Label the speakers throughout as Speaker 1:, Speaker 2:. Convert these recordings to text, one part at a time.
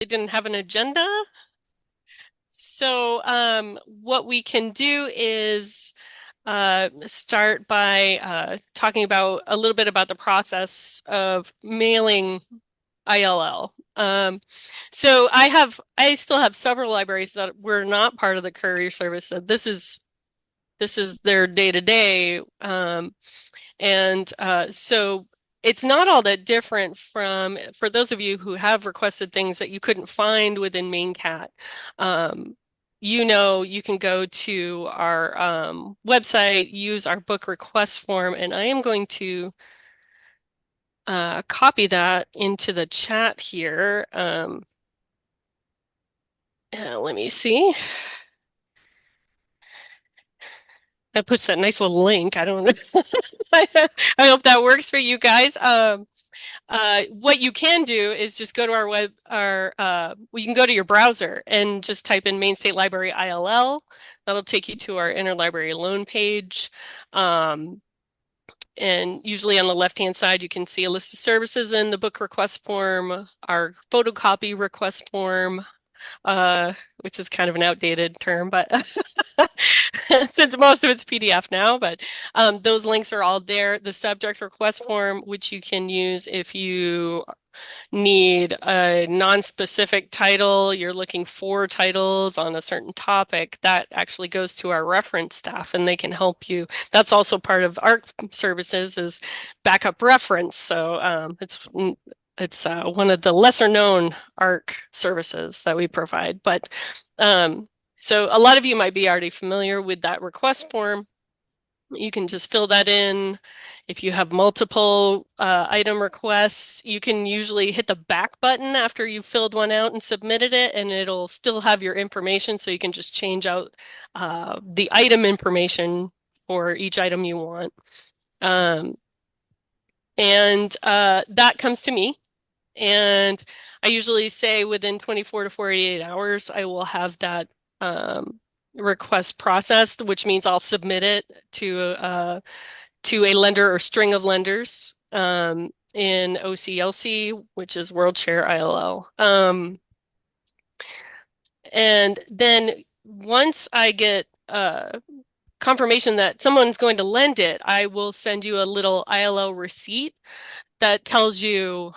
Speaker 1: didn't have an agenda. So what we can do is start by talking about a little bit about the process of mailing ILL. I still have several libraries that were not part of the courier service. So this is their day to day. So it's not all that different for those of you who have requested things that you couldn't find within MainCat. Um, you can go to our website, use our book request form, and I am going to copy that into the chat here. Let me see. I put that nice little link. I don't know. I hope that works for you guys. What you can do is just go to you can go to your browser and just type in Maine State Library ILL. That'll take you to our interlibrary loan page. Um, and usually on the left-hand side, you can see a list of services in the book request form, our photocopy request form, which is kind of an outdated term, but since most of it's PDF now, but those links are all there. The subject request form, which you can use if you need a non-specific title, you're looking for titles on a certain topic, that actually goes to our reference staff and they can help you. That's also part of ARC services is backup reference. So it's one of the lesser known ARC services that we provide. But so a lot of you might be already familiar with that request form. You can just fill that in. If you have multiple item requests, you can usually hit the back button after you've filled one out and submitted it, and it'll still have your information. So you can just change out the item information for each item you want. That comes to me. And I usually say within 24 to 48 hours, I will have that request processed, which means I'll submit it to a lender or string of lenders in OCLC, which is World Share ILL. And then once I get confirmation that someone's going to lend it, I will send you a little ILL receipt that tells you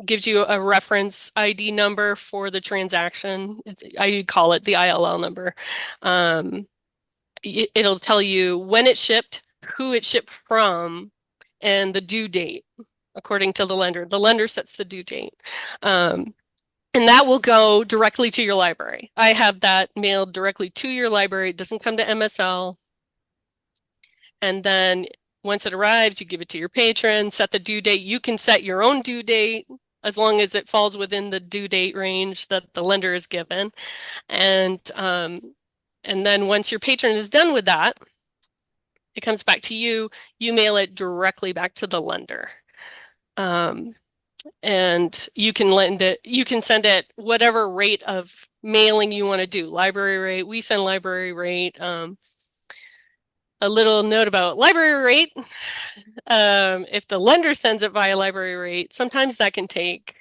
Speaker 1: gives you a reference ID number for the transaction. I call it the ILL number. It'll tell you when it shipped, who it shipped from, and the due date, according to the lender. The lender sets the due date. And that will go directly to your library. I have that mailed directly to your library. It doesn't come to MSL. And then once it arrives, you give it to your patron, set the due date. You can set your own due date as long as it falls within the due date range that the lender is given. And then once your patron is done with that, it comes back to you. You mail it directly back to the lender. And you can send it whatever rate of mailing you want to do. Library rate, we send library rate. A little note about library rate. If the lender sends it via library rate, sometimes that can take,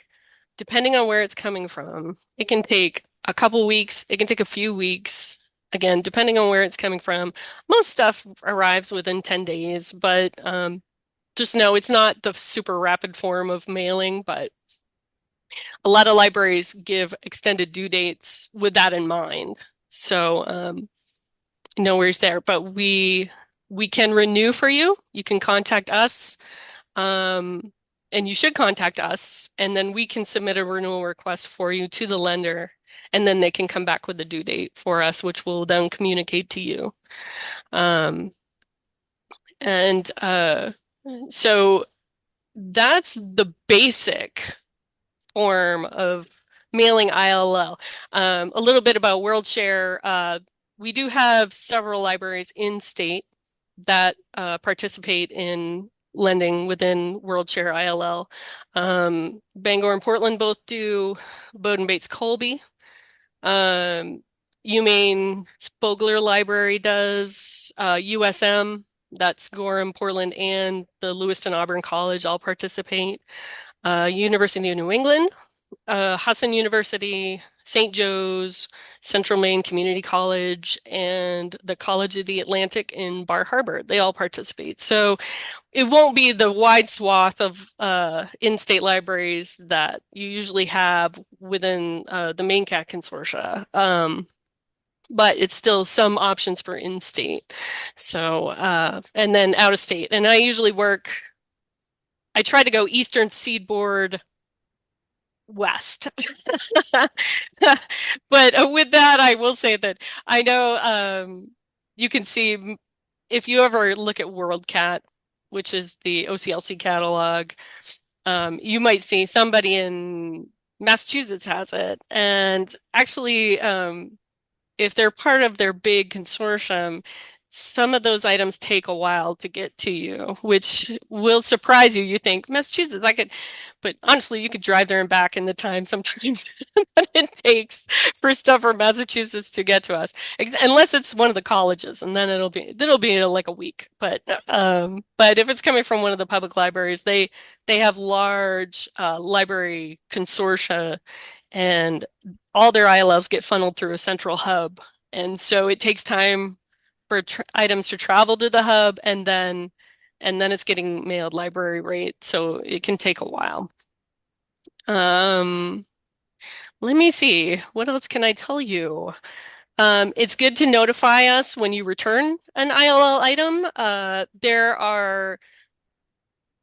Speaker 1: depending on where it's coming from, it can take a couple weeks, it can take a few weeks. Again, depending on where it's coming from. Most stuff arrives within 10 days, but just know it's not the super rapid form of mailing, but a lot of libraries give extended due dates with that in mind. So no worries there, but we can renew for you. You can contact us, and you should contact us, and then we can submit a renewal request for you to the lender, and then they can come back with the due date for us, which we'll then communicate to you. And so that's the basic form of mailing ILL. A little bit about WorldShare. We do have several libraries in state that participate in lending within WorldShare ILL. Bangor and Portland both do. Bowdoin Bates Colby. UMaine Spogler Library does. USM, that's Gorham, Portland, and the Lewiston Auburn College all participate. University of New England Hudson University, St. Joe's, Central Maine Community College, and the College of the Atlantic in Bar Harbor. They all participate. So it won't be the wide swath of in-state libraries that you usually have within the Maine Cat Consortia. But it's still some options for in-state. So, and then out of state. And I try to go Eastern Seaboard west. But with that, I will say that I know you can see if you ever look at WorldCat, which is the OCLC catalog, you might see somebody in Massachusetts has it. And actually, if they're part of their big consortium, some of those items take a while to get to you, which will surprise you. You think Massachusetts, but honestly, you could drive there and back in the time sometimes that it takes for stuff from Massachusetts to get to us, unless it's one of the colleges, and then it'll be like a week. But if it's coming from one of the public libraries, they have large library consortia, and all their ILLs get funneled through a central hub. And so it takes time for items to travel to the hub, and then it's getting mailed library rate, so it can take a while. Um, Let me see. What else can I tell you? It's good to notify us when you return an ILL item.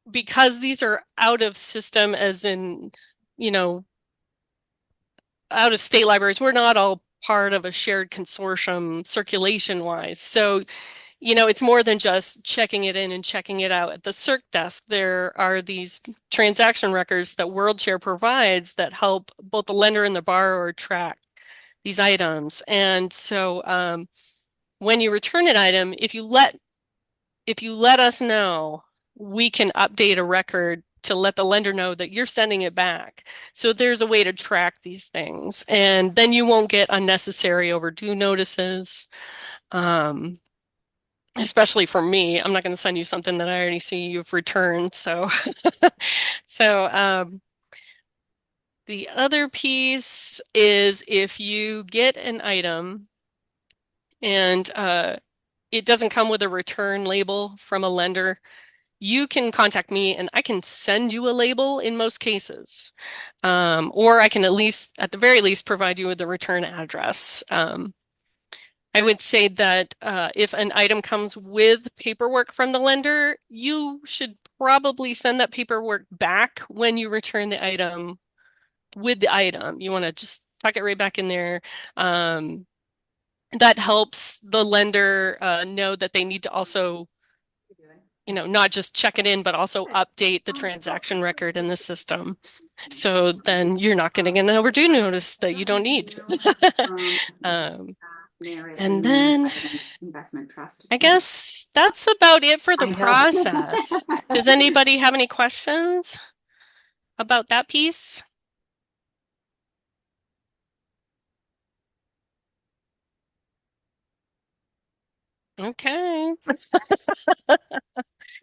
Speaker 1: Because these are out of system, as in, you know, out of state libraries, we're not all part of a shared consortium circulation wise. So, it's more than just checking it in and checking it out at the circ desk. There are these transaction records that WorldShare provides that help both the lender and the borrower track these items. And so when you return an item, if you let us know, we can update a record to let the lender know that you're sending it back. So there's a way to track these things, and then you won't get unnecessary overdue notices. Um, Especially for me, I'm not going to send you something that I already see you've returned. So, so the other piece is if you get an item and it doesn't come with a return label from a lender, you can contact me and I can send you a label in most cases. Or I can at the very least, provide you with the return address. I would say that if an item comes with paperwork from the lender, you should probably send that paperwork back when you return the item with the item. You want to just tuck it right back in there. That helps the lender know that they need to also, not just check it in, but also update the transaction record in the system. So then you're not getting an overdue notice that you don't need. And then I guess that's about it for the process. Does anybody have any questions about that piece? Okay.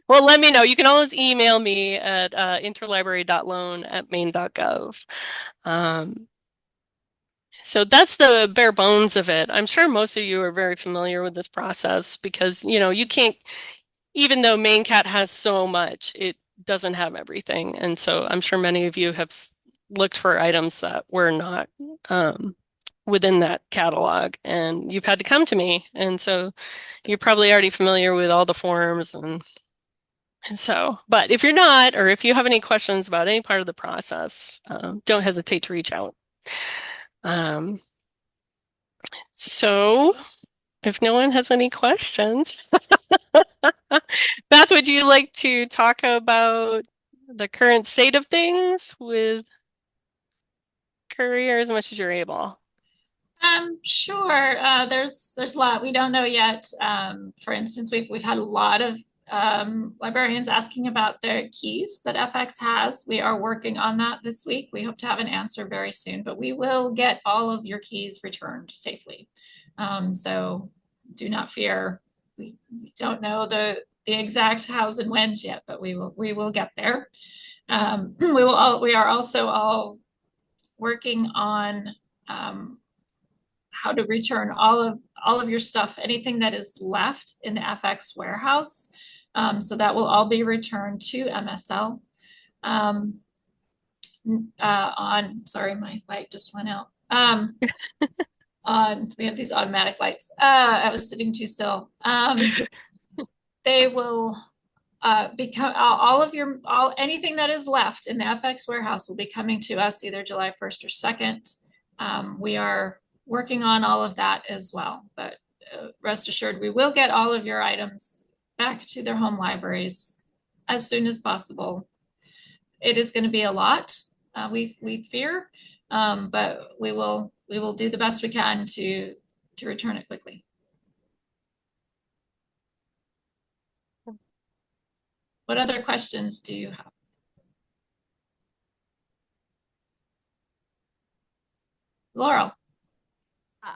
Speaker 1: Well, let me know. You can always email me at interlibrary.loan@maine.gov. Um, so that's the bare bones of it. I'm sure most of you are very familiar with this process because, you can't, even though MaineCat has so much, it doesn't have everything. And so I'm sure many of you have looked for items that were not within that catalog, and you've had to come to me. And so you're probably already familiar with all the forms and so, but if you're not, or if you have any questions about any part of the process, don't hesitate to reach out. Um, so if no one has any questions, Beth, would you like to talk about the current state of things with career as much as you're able?
Speaker 2: Sure. There's a lot we don't know yet. For instance, we've had a lot of librarians asking about their keys that FX has. We are working on that this week. We hope to have an answer very soon, but we will get all of your keys returned safely. So do not fear. We don't know the exact hows and whens yet, but we will get there. We are also all working on how to return all of your stuff, anything that is left in the FX warehouse. So that will all be returned to MSL. Sorry, my light just went out. We have these automatic lights. I was sitting too still. They will become anything that is left in the FX warehouse will be coming to us either July 1st or 2nd. We are working on all of that as well, but rest assured, we will get all of your items back to their home libraries as soon as possible. It is going to be a lot, we fear, but we will do the best we can to return it quickly. What other questions do you have? Laurel.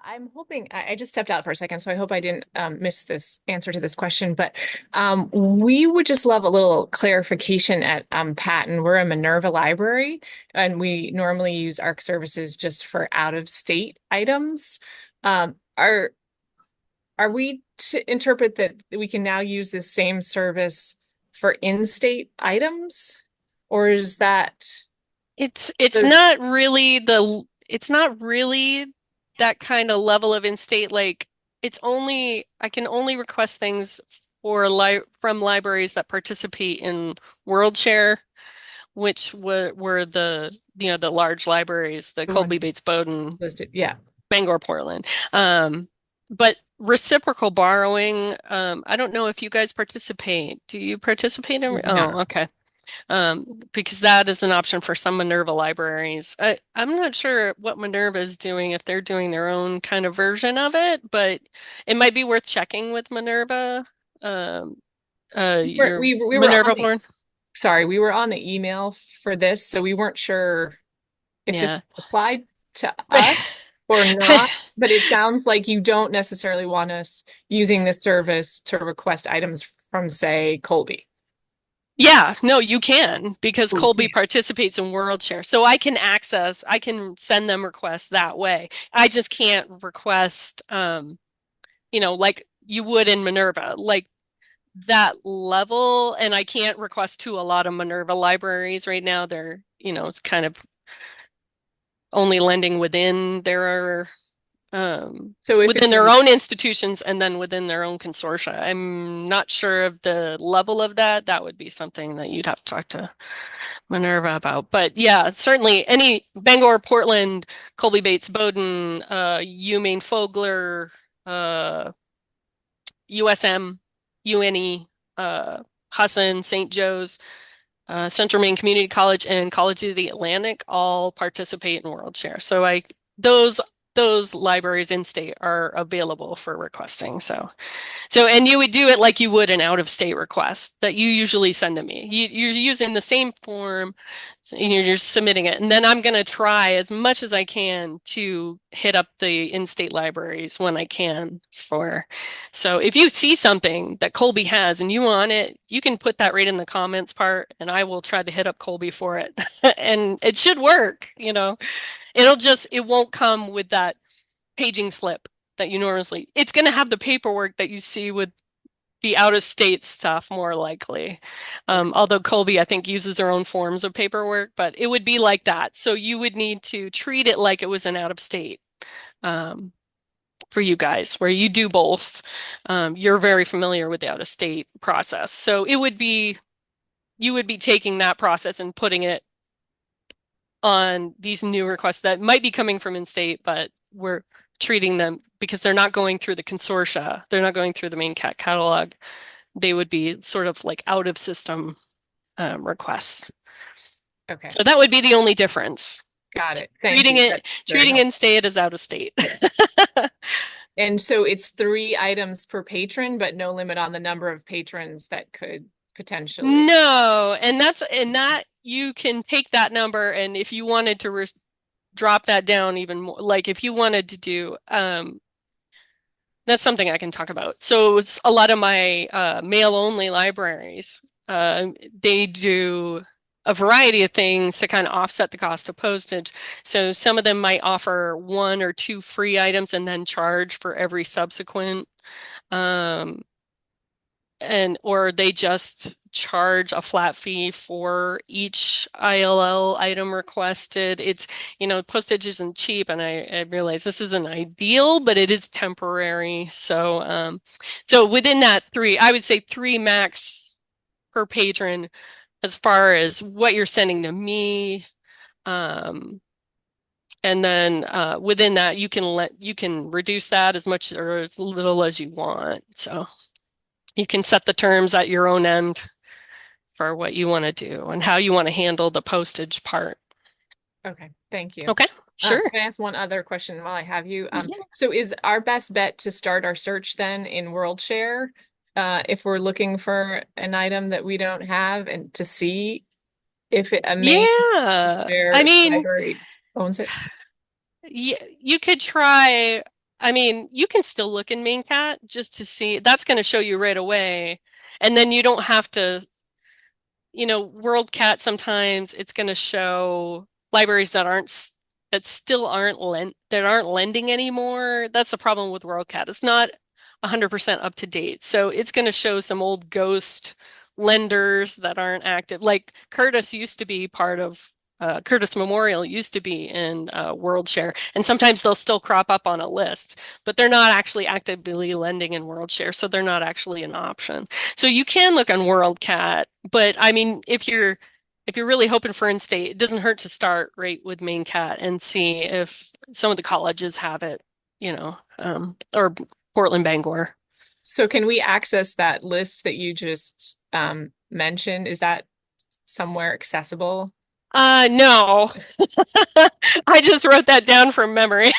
Speaker 3: I'm hoping I just stepped out for a second, so I hope I didn't miss this answer to this question. But we would just love a little clarification at Patton. We're a Minerva library, and we normally use ARC services just for out-of-state items. Are we to interpret that we can now use this same service for in-state items, or is that
Speaker 1: It's not really that kind of level of in-state. Like I can only request things from libraries that participate in WorldShare, which were the large libraries, the
Speaker 3: the one
Speaker 1: Colby Bates Bowdoin,
Speaker 3: listed? Yeah.
Speaker 1: Bangor, Portland. But reciprocal borrowing, I don't know if you guys participate. Do you participate in?
Speaker 3: No.
Speaker 1: Oh, okay. Because that is an option for some Minerva libraries. I'm not sure what Minerva is doing, if they're doing their own kind of version of it, but it might be worth checking with Minerva. Your
Speaker 3: We were
Speaker 1: Minerva born.
Speaker 3: sorry, we were on the email for this, so we weren't sure if this
Speaker 1: Yeah.
Speaker 3: applied to us or not. But it sounds like you don't necessarily want us using this service to request items from, say, Colby.
Speaker 1: Yeah, no, you can because
Speaker 3: Oh,
Speaker 1: Colby
Speaker 3: yeah.
Speaker 1: participates in WorldShare. So I can send them requests that way. I just can't request, like you would in Minerva, like that level. And I can't request to a lot of Minerva libraries right now. They're, it's kind of only lending
Speaker 3: So if
Speaker 1: within
Speaker 3: it's
Speaker 1: their own institutions and then within their own consortia. I'm not sure of the level of that. That would be something that you'd have to talk to Minerva about. But yeah, certainly any Bangor, Portland, Colby Bates Bowdoin, UMaine Fogler, USM, UNE, Husson, St. Joe's, Central Maine Community College, and College of the Atlantic all participate in WorldShare. So those those libraries in state are available for requesting. And you would do it like you would an out-of-state request that you usually send to me. You're using the same form, and you're just submitting it. And then I'm going to try as much as I can to hit up the in-state libraries when I can So if you see something that Colby has and you want it, you can put that right in the comments part, and I will try to hit up Colby for it. And it should work, it won't come with that paging slip that you normally, it's going to have the paperwork that you see with the out of state stuff more likely. Although Colby, I think, uses their own forms of paperwork, but it would be like that. So you would need to treat it like it was an out of state for you guys, where you do both. You're very familiar with the out of state process. So you would be taking that process and putting it on these new requests that might be coming from in-state, but we're treating them because they're not going through the consortia. They're not going through the main catalog. They would be sort of like out of system requests.
Speaker 3: Okay.
Speaker 1: So that would be the only difference.
Speaker 3: Got it. Thank you.
Speaker 1: Treating in-state as out of state.
Speaker 3: And so it's 3 items per patron, but no limit on the number of patrons that could potentially.
Speaker 1: No, and that you can take that number, and if you wanted to drop that down even more, like if you wanted to do, that's something I can talk about. So it's a lot of my mail-only libraries, they do a variety of things to kind of offset the cost of postage. So some of them might offer 1 or 2 free items and then charge for every subsequent. Um, and or they just charge a flat fee for each ILL item requested. It's, postage isn't cheap, and I realize this isn't ideal, but it is temporary. So within that three, I would say three max per patron as far as what you're sending to me. And then within that, you can reduce that as much or as little as you want. So you can set the terms at your own end for what you want to do and how you want to handle the postage part.
Speaker 3: Okay, thank you.
Speaker 1: Okay, sure.
Speaker 3: Can I ask one other question while I have you?
Speaker 1: Yeah.
Speaker 3: So is our best bet to start our search then in WorldShare, if we're looking for an item that we don't have, and to see if a Maine
Speaker 1: Yeah. I
Speaker 3: State
Speaker 1: mean,
Speaker 3: Library owns it?
Speaker 1: you could try, you can still look in MainCat just to see. That's going to show you right away. And then you don't have to, WorldCat sometimes it's going to show libraries that still aren't lending anymore. That's the problem with WorldCat. It's not 100% up to date. So it's going to show some old ghost lenders that aren't active. Like Curtis used to be part of Curtis Memorial used to be in WorldShare, and sometimes they'll still crop up on a list, but they're not actually actively lending in WorldShare, so they're not actually an option. So you can look on WorldCat, but if you're really hoping for in-state, it doesn't hurt to start right with MainCat and see if some of the colleges have it, or Portland Bangor.
Speaker 3: So can we access that list that you just mentioned? Is that somewhere accessible?
Speaker 1: No. I just wrote that down from memory.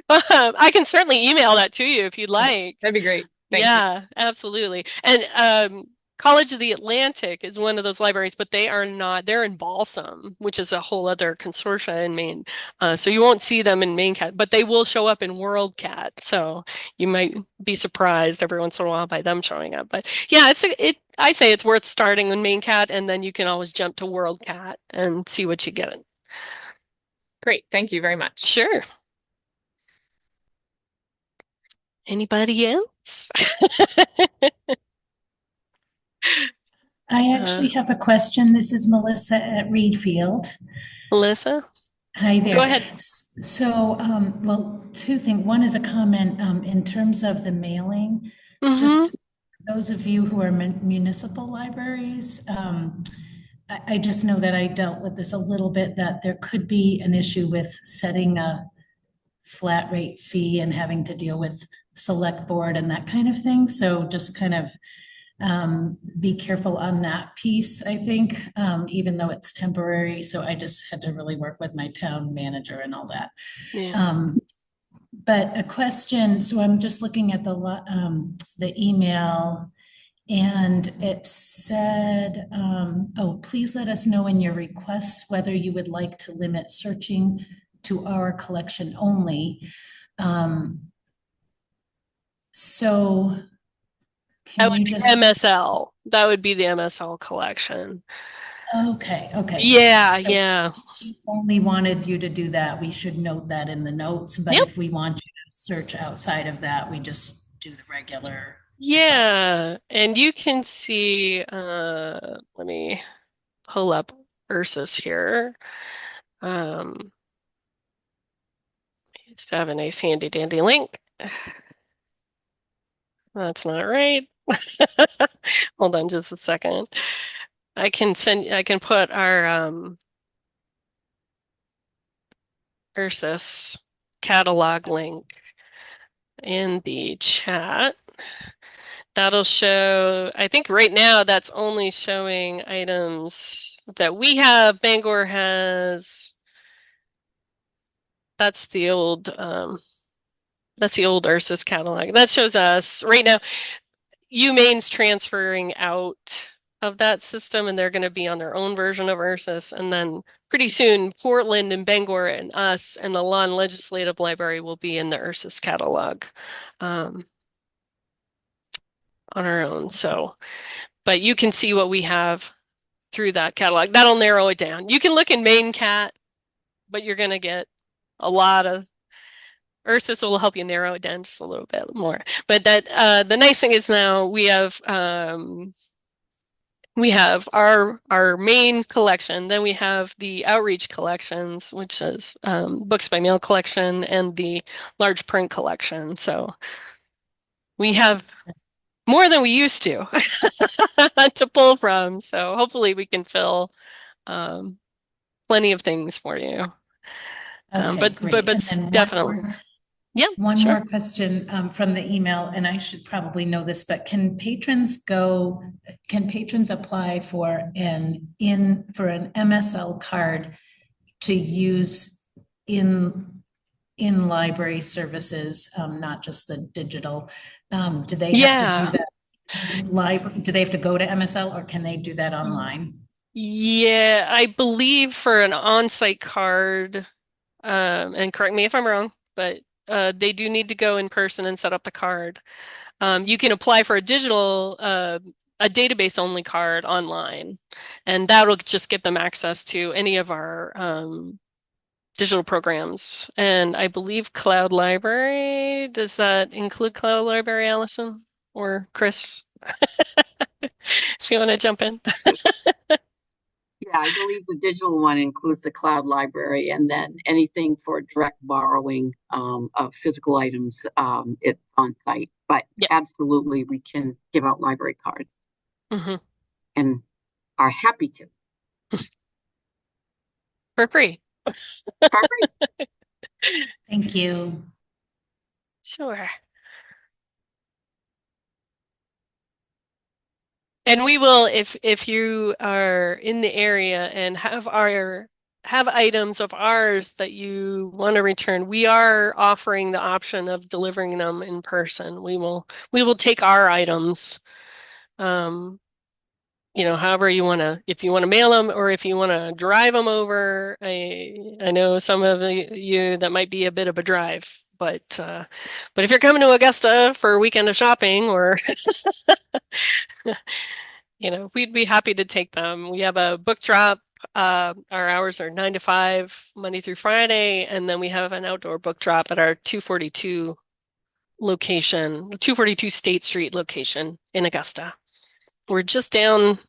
Speaker 1: I can certainly email that to you if you'd like.
Speaker 3: That'd be great. Thank you.
Speaker 1: Yeah, absolutely. And College of the Atlantic is one of those libraries, but they are not, they're in Balsam, which is a whole other consortia in Maine. So you won't see them in MainCat, but they will show up in WorldCat. So you might be surprised every once in a while by them showing up. But yeah, I say it's worth starting with MainCat, and then you can always jump to WorldCat and see what you get.
Speaker 3: Great. Thank you very much.
Speaker 1: Sure. Anybody else?
Speaker 4: I actually have a question. This is Melissa at Reed Field.
Speaker 1: Melissa,
Speaker 4: Hi
Speaker 1: go
Speaker 4: there.
Speaker 1: ahead.
Speaker 4: So, well, two things. One is a comment in terms of the mailing.
Speaker 1: Mm-hmm.
Speaker 4: Just those of you who are municipal libraries, I just know that I dealt with this a little bit, that there could be an issue with setting a flat rate fee and having to deal with select board and that kind of thing. So just kind of be careful on that piece, I think, even though it's temporary. So I just had to really work with my town manager and all that.
Speaker 1: Yeah.
Speaker 4: But a question, so I'm just looking at the email, and it said, oh, please let us know in your requests whether you would like to limit searching to our collection only. So
Speaker 1: That
Speaker 4: can
Speaker 1: would
Speaker 4: you
Speaker 1: be
Speaker 4: just,
Speaker 1: MSL. That would be the MSL collection.
Speaker 4: okay.
Speaker 1: Yeah,
Speaker 4: So
Speaker 1: yeah.
Speaker 4: we only wanted you to do that. We should note that in the notes, but
Speaker 1: Yep.
Speaker 4: if we want you to search outside of that, we just do the regular request.
Speaker 1: Yeah. And you can see, let me pull up Ursus here. Just have a nice handy dandy link. That's not right. Hold on just a second. I can put our Ursus catalog link in the chat. That'll show, I think right now that's only showing items that we have. Bangor has, that's the old Ursus catalog. That shows us right now. UMaine's transferring out of that system, and they're going to be on their own version of Ursus. And then pretty soon, Portland and Bangor and us and the Law and Legislative Library will be in the Ursus catalog on our own. So, but you can see what we have through that catalog. That'll narrow it down. You can look in Maine Cat, but you're going to get a lot of ARRC will help you narrow it down just a little bit more. But that the nice thing is now we have our main collection, then we have the outreach collections, which is books by mail collection and the large print collection. So we have more than we used to to pull from. So hopefully we can fill plenty of things for you.
Speaker 4: Okay, great.
Speaker 1: But
Speaker 4: And then
Speaker 1: definitely. Yeah,
Speaker 4: one
Speaker 1: sure.
Speaker 4: more question from the email, and I should probably know this, but can patrons apply for an MSL card to use in library services, not just the digital? Do they have to do that? Do they have to go to MSL, or can they do that online?
Speaker 1: Yeah, I believe for an on-site card, and correct me if I'm wrong, but they do need to go in person and set up the card. You can apply for a digital, a database-only card online, and that'll just get them access to any of our digital programs. And I believe Cloud Library, does that include Cloud Library, Allison or Chris? If you want to jump in.
Speaker 5: Yeah, I believe the digital one includes the cloud library, and then anything for direct borrowing of physical items, it's on site. But
Speaker 1: Yeah.
Speaker 5: absolutely, we can give out library cards and are happy to.
Speaker 1: For free.
Speaker 5: For free.
Speaker 4: Thank you.
Speaker 1: Sure. And we will, if you are in the area and have items of ours that you want to return, we are offering the option of delivering them in person. We will take our items, however you want to, if you want to mail them or if you want to drive them over. I know some of you that might be a bit of a drive, but if you're coming to Augusta for a weekend of shopping or we'd be happy to take them. We have a book drop. Our hours are 9 to 5, Monday through Friday, and then we have an outdoor book drop at our 242 location, 242 State Street location in Augusta. We're just down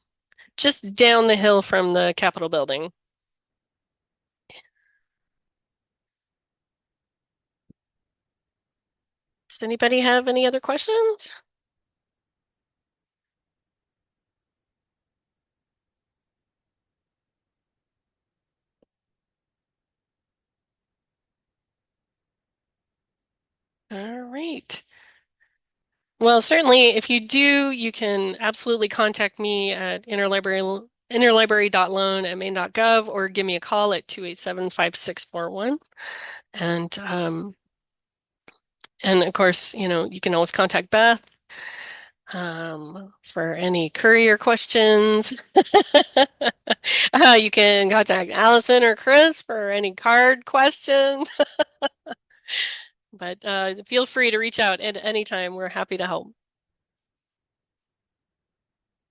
Speaker 1: the hill from the Capitol building. Does anybody have any other questions? All right. Well, certainly, if you do, you can absolutely contact me at interlibrary.loan@maine.gov or give me a call at 287-5641. And of course, you can always contact Beth for any courier questions. You can contact Allison or Chris for any card questions. But feel free to reach out at any time. We're happy to help.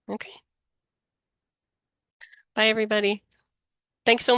Speaker 1: Okay. Bye, everybody. Thanks so much.